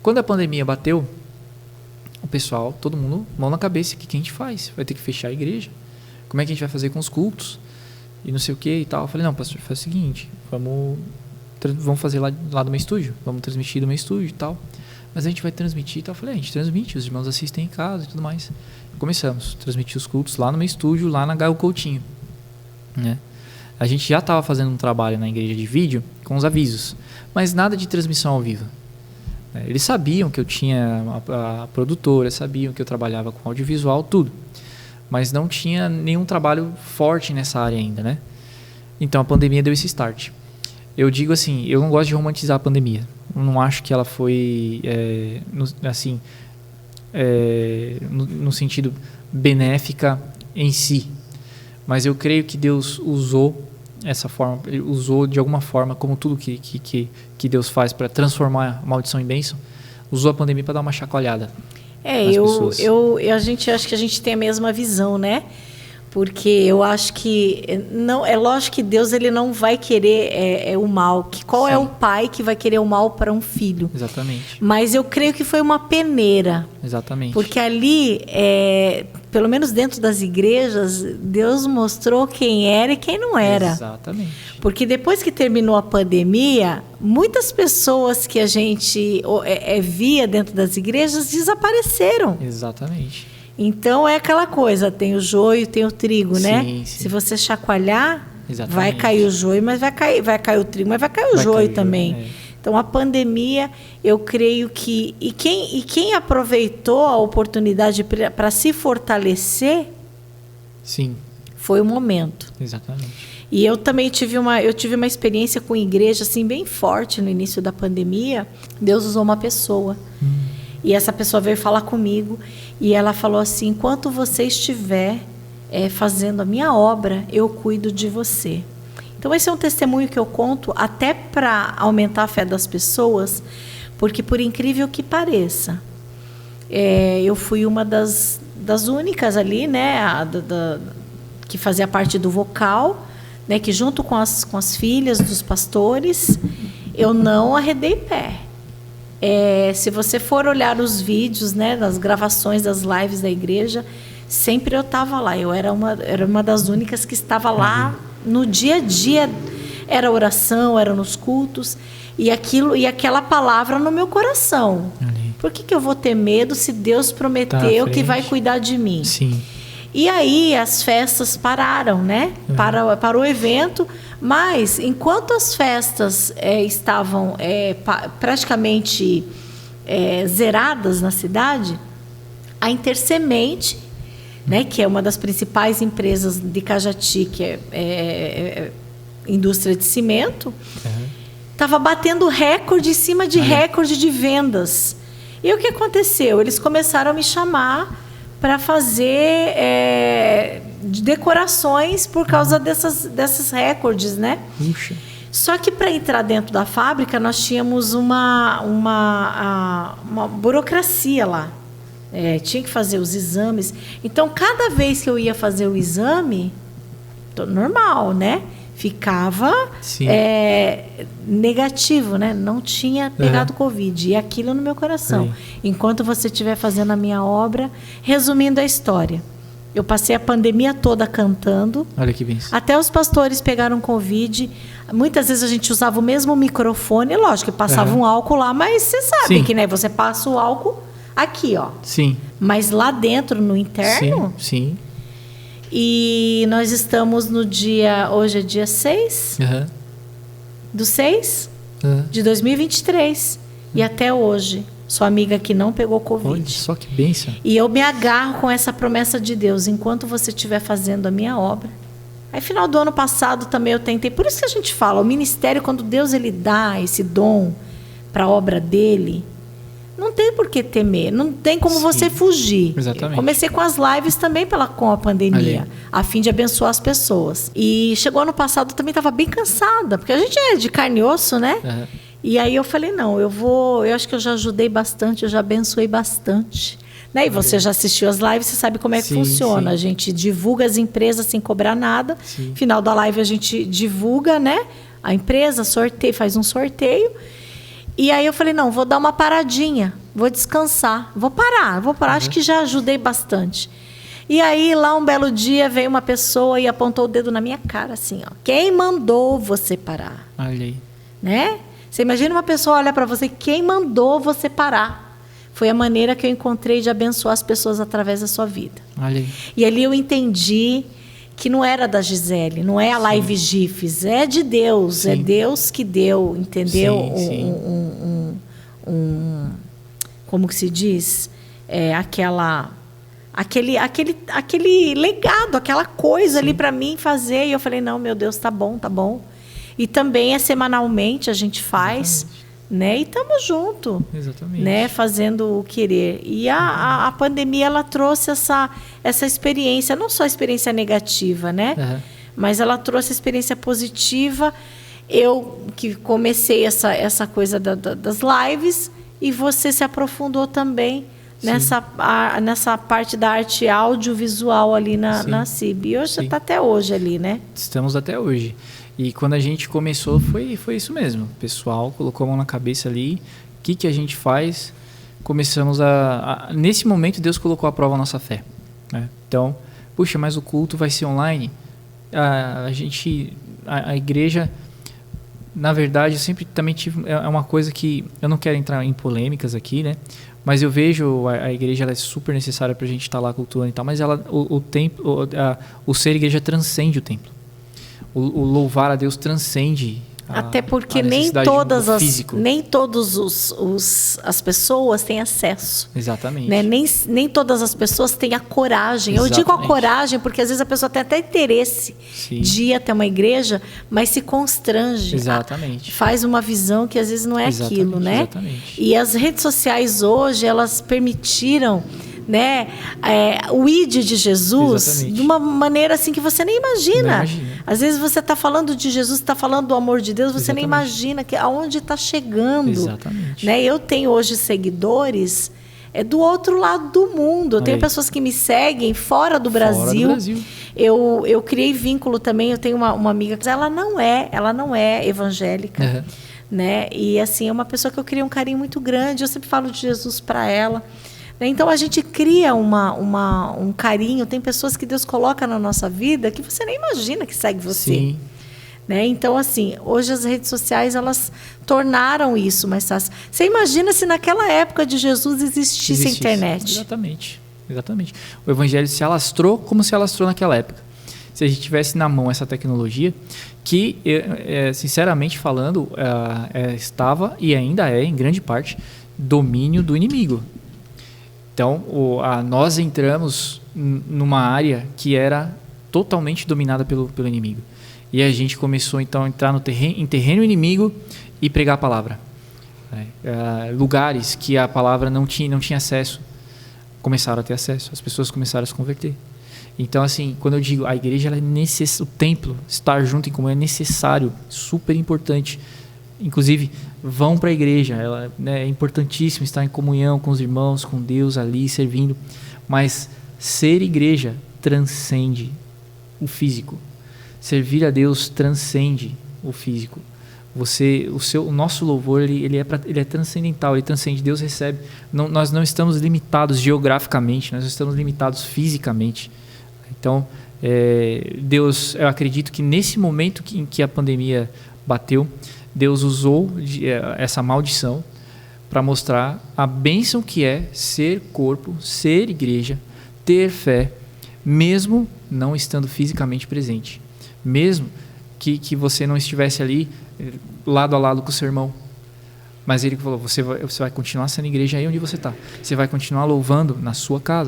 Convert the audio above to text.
Quando a pandemia bateu, o pessoal, todo mundo, mão na cabeça, o que a gente faz? Vai ter que fechar a igreja? Como é que a gente vai fazer com os cultos? E não sei o que e tal. Eu falei, não, pastor, faz o seguinte, vamos fazer lá do meu estúdio, vamos transmitir do meu estúdio e tal. Mas a gente vai transmitir e tal. Eu falei, a gente transmite, os irmãos assistem em casa e tudo mais. Começamos a transmitir os cultos lá no meu estúdio, lá na Gaio Coutinho, né? A gente já estava fazendo um trabalho na igreja de vídeo com os avisos, mas nada de transmissão ao vivo. Eles sabiam que eu tinha a produtora, sabiam que eu trabalhava com audiovisual, tudo. Mas não tinha nenhum trabalho forte nessa área ainda, né? Então a pandemia deu esse start. Eu digo assim, eu não gosto de romantizar a pandemia. Eu não acho que ela foi, no sentido benéfica em si. Mas eu creio que Deus usou essa forma, usou de alguma forma, como tudo que Deus faz para transformar a maldição em bênção, usou a pandemia para dar uma chacoalhada nas pessoas. Acho que a gente tem a mesma visão, né? Porque eu acho que não é lógico que Deus ele não vai querer o mal. Qual é o pai que vai querer o mal para um filho? Exatamente. Mas eu creio que foi uma peneira. Exatamente. Porque ali, pelo menos dentro das igrejas, Deus mostrou quem era e quem não era. Exatamente. Porque depois que terminou a pandemia, muitas pessoas que a gente via dentro das igrejas desapareceram. Exatamente. Então é aquela coisa, tem o joio, tem o trigo, né? Sim. Se você chacoalhar, exatamente, vai cair o joio, mas vai cair o trigo, mas vai cair o joio também. Então a pandemia, eu creio que e quem aproveitou a oportunidade para se fortalecer, sim, foi o momento. Exatamente. E eu também tive uma experiência com igreja assim bem forte no início da pandemia. Deus usou uma pessoa. E essa pessoa veio falar comigo e ela falou assim, enquanto você estiver fazendo a minha obra, eu cuido de você. Então esse é um testemunho que eu conto até para aumentar a fé das pessoas, porque por incrível que pareça, eu fui uma das únicas ali, né, que fazia parte do vocal, né, que junto com as filhas dos pastores, eu não arredei pé. Se você for olhar os vídeos, né, das gravações das lives da igreja, sempre eu estava lá. Eu era uma das únicas que estava lá no dia a dia. Era oração, era nos cultos e aquela palavra no meu coração. Por que eu vou ter medo se Deus prometeu que vai cuidar de mim? Sim. E aí as festas pararam, né? Parou o evento, mas enquanto as festas estavam praticamente zeradas na cidade, a Intersemente, né, que é uma das principais empresas de Cajati, que é indústria de cimento, estava batendo recorde em cima de recorde de vendas. E o que aconteceu? Eles começaram a me chamar para fazer decorações por causa desses recordes, né? Puxa. Só que para entrar dentro da fábrica nós tínhamos uma burocracia lá. Tinha que fazer os exames. Então, cada vez que eu ia fazer o exame, normal, né? Ficava negativo, né? Não tinha pegado Covid. E aquilo no meu coração. Enquanto você estiver fazendo a minha obra, resumindo a história, eu passei a pandemia toda cantando. Olha que bem. Até os pastores pegaram Covid. Muitas vezes a gente usava o mesmo microfone. Lógico que passava um álcool lá, mas você sabe que, né? Você passa o álcool aqui, ó. Sim. Mas lá dentro, no interno... Sim. E nós estamos no dia... Hoje é dia 6? Do 6 de 2023. E até hoje, sua amiga que não pegou Covid. Olha só que bênção. E eu me agarro com essa promessa de Deus. Enquanto você estiver fazendo a minha obra. Aí, final do ano passado, também eu tentei. Por isso que a gente fala, o ministério, quando Deus ele dá esse dom para a obra dele... Não tem por que temer, não tem como você fugir. Exatamente. Comecei com as lives também com a pandemia, a fim de abençoar as pessoas. E chegou ano passado, eu também estava bem cansada, porque a gente é de carne e osso, né? E aí eu falei, não, eu acho que eu já ajudei bastante, eu já abençoei bastante. Né? E você já assistiu as lives, você sabe como é que funciona. A gente divulga as empresas sem cobrar nada. Final da live a gente divulga, né? A empresa faz um sorteio. E aí eu falei, não, vou dar uma paradinha, vou descansar, vou parar, acho que já ajudei bastante. E aí, lá um belo dia, veio uma pessoa e apontou o dedo na minha cara, assim, ó. Quem mandou você parar? Olha aí. Né? Você imagina uma pessoa olhar para você, quem mandou você parar? Foi a maneira que eu encontrei de abençoar as pessoas através da sua vida. Olha aí. E ali eu entendi que não era da Gisele, não é a Live GIFs, é de Deus, Sim. é Deus que deu, entendeu? Sim. Como que se diz? Aquele legado, aquela coisa ali para mim fazer. E eu falei, não, meu Deus, tá bom, tá bom. E também semanalmente a gente faz, né? E estamos junto, Exatamente. né? Fazendo o querer. E a pandemia, ela trouxe essa experiência, não só a experiência negativa, né? Mas ela trouxe a experiência positiva. Eu que comecei essa coisa das lives e você se aprofundou também nessa parte da arte audiovisual ali na CIB. E hoje você está até hoje ali, né? Estamos até hoje. E quando a gente começou, foi isso mesmo. O pessoal colocou a mão na cabeça ali. O que a gente faz? Começamos nesse momento, Deus colocou à prova a nossa fé. Né? Então, puxa, mas o culto vai ser online? A igreja, na verdade, eu sempre também tive... É uma coisa que... Eu não quero entrar em polêmicas aqui, né? Mas eu vejo a igreja, ela é super necessária para a gente estar lá cultuando e tal, mas o ser igreja transcende o templo. O louvar a Deus transcende até porque nem todas as pessoas têm acesso. Exatamente. Né? Nem todas as pessoas têm a coragem. Exatamente. Eu digo a coragem porque às vezes a pessoa tem até interesse de ir até uma igreja, mas se constrange. Exatamente. Faz uma visão que às vezes não é aquilo, né? Exatamente. E as redes sociais hoje, elas permitiram, né, o ID de Jesus. Exatamente. De uma maneira assim que você nem imagina. Às vezes você está falando de Jesus, está falando do amor de Deus, você nem imagina aonde está chegando. Exatamente. Né? Eu tenho hoje seguidores do outro lado do mundo. Eu tenho pessoas que me seguem fora do Brasil. Eu criei vínculo também. Eu tenho uma amiga que ela não é evangélica. Né? E assim, é uma pessoa que eu criei um carinho muito grande. Eu sempre falo de Jesus para ela. Então a gente cria um carinho. Tem pessoas que Deus coloca na nossa vida que você nem imagina que segue você. Sim. Né? Então, assim, hoje as redes sociais, elas tornaram isso mais fácil. Você imagina se naquela época de Jesus existisse a internet? Exatamente. O evangelho se alastrou como se alastrou naquela época. Se a gente tivesse na mão essa tecnologia, que, sinceramente falando, estava e ainda é, em grande parte, domínio do inimigo. Então, nós entramos numa área que era totalmente dominada pelo inimigo. E a gente começou, então, a entrar em terreno inimigo e pregar a palavra. Lugares que a palavra não tinha acesso, começaram a ter acesso. As pessoas começaram a se converter. Então, assim, quando eu digo a igreja, o templo, estar junto em comunhão é necessário, super importante. Inclusive, vão para a igreja, é importantíssimo estar em comunhão com os irmãos, com Deus ali, servindo. Mas ser igreja transcende o físico. Servir a Deus transcende o físico. O nosso louvor ele é transcendental, ele transcende. Deus recebe. Nós não estamos limitados geograficamente, nós estamos limitados fisicamente. Então, Deus, eu acredito que nesse momento em que a pandemia bateu, Deus usou essa maldição para mostrar a bênção que é ser corpo, ser igreja, ter fé, mesmo não estando fisicamente presente. Mesmo que você não estivesse ali lado a lado com o seu irmão. Mas ele falou, você vai continuar sendo igreja aí onde você está. Você vai continuar louvando na sua casa.